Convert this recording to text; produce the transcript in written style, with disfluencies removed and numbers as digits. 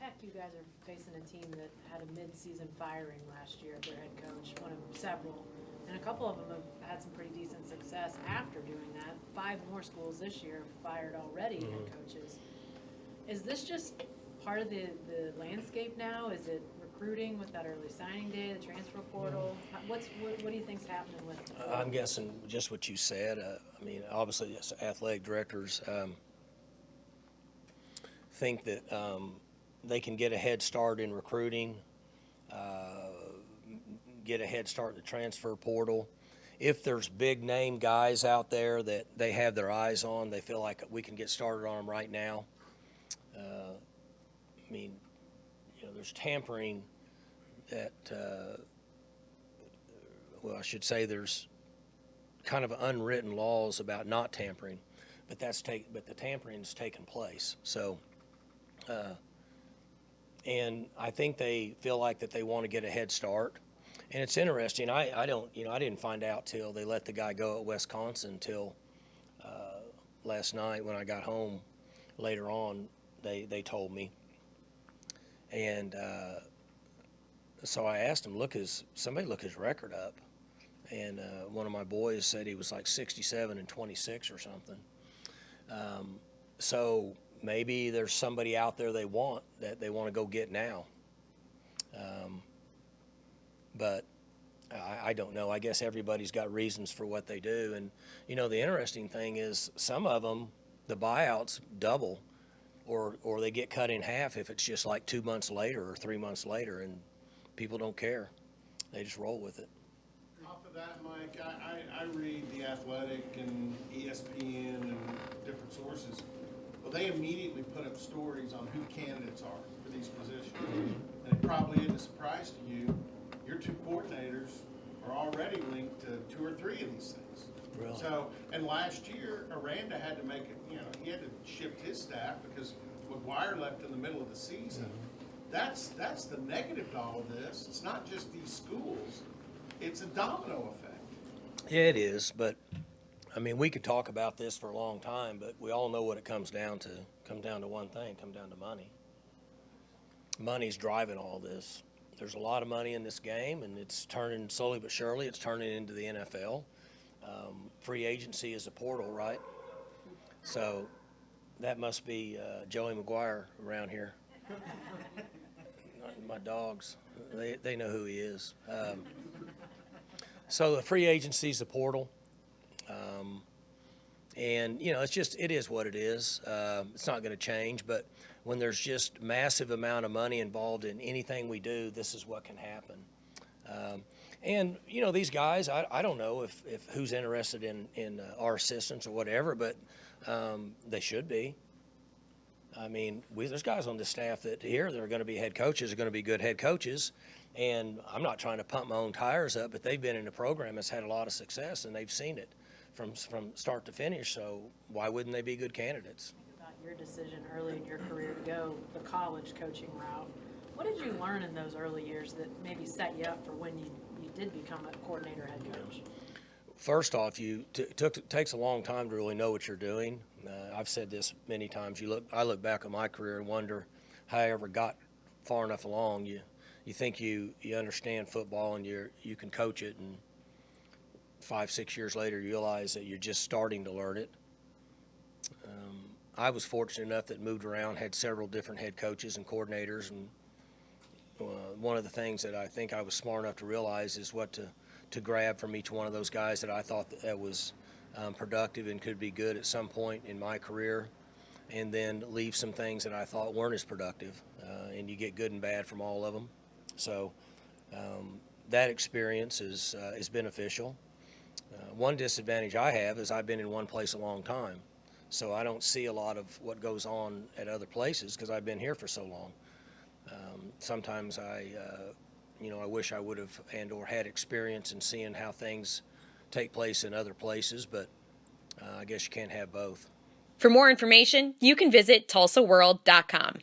Heck, you guys are facing a team that had a mid-season firing last year of their head coach, one of several. And a couple of them have had some pretty decent success after doing that. 5 more schools this year have fired already head coaches. Is this just part of the landscape now? Is it recruiting with that early signing day, the transfer portal? What do you think's happening with it? I'm guessing just what you said. I mean, obviously, yes, athletic directors think that they can get a head start in recruiting, get a head start in the transfer portal. If there's big name guys out there that they have their eyes on, they feel like we can get started on them right now. I mean, you know, there's tampering that, well, I should say there's kind of unwritten laws about not tampering, but but the tampering's taken place. So, and I think they feel like that they want to get a head start. And it's interesting. I didn't find out till they let the guy go at Wisconsin till last night when I got home. Later on, they told me. And so I asked him, look his record up. And one of my boys said he was like 67-26 or something. So maybe there's somebody out there they want to go get now. But I don't know. I guess everybody's got reasons for what they do. And, you know, the interesting thing is some of them, the buyouts double or they get cut in half if it's just like 2 months later or 3 months later, and people don't care. They just roll with it. Off of that, Mike, I read The Athletic and ESPN and different sources. Well, they immediately put up stories on who candidates are for these positions. And it probably isn't a surprise to you. Your 2 coordinators are already linked to 2 or 3 of these things. Really? So, and last year, Aranda had to make it, you know, he had to shift his staff because McGuire left in the middle of the season. That's the negative to all of this. It's not just these schools. It's a domino effect. Yeah, it is. But, I mean, we could talk about this for a long time, but we all know what it comes down to. It comes down to one thing. It comes down to money. Money's driving all this. There's a lot of money in this game, and it's turning slowly but surely. It's turning into the NFL. Free agency is a portal, right? So that must be Joey McGuire around here. My dogs, they know who he is. So the free agency is a portal. And, you know, it is what it is. It's not going to change, but when there's just massive amount of money involved in anything we do, this is what can happen. And, you know, these guys, I don't know if who's interested in our assistants or whatever, but they should be. I mean, there's guys on the staff that here that are going to be head coaches, are going to be good head coaches. And I'm not trying to pump my own tires up, but they've been in a program that's had a lot of success, and they've seen it from start to finish. So why wouldn't they be good candidates? Think about your decision early in your career to go the college coaching route. What did you learn in those early years that maybe set you up for when you did become a coordinator head coach? First off, it takes a long time to really know what you're doing. I've said this many times. I look back at my career and wonder how I ever got far enough along. You think you understand football and you can coach it, and 5-6 years later you realize that you're just starting to learn it. I was fortunate enough that moved around, had several different head coaches and coordinators, and one of the things that I think I was smart enough to realize is what to grab from each one of those guys that I thought that was productive and could be good at some point in my career, and then leave some things that I thought weren't as productive, and you get good and bad from all of them. So that experience is beneficial. One disadvantage I have is I've been in one place a long time, so I don't see a lot of what goes on at other places because I've been here for so long. Sometimes I wish I would have or had experience in seeing how things take place in other places, but I guess you can't have both. For more information, you can visit tulsaworld.com.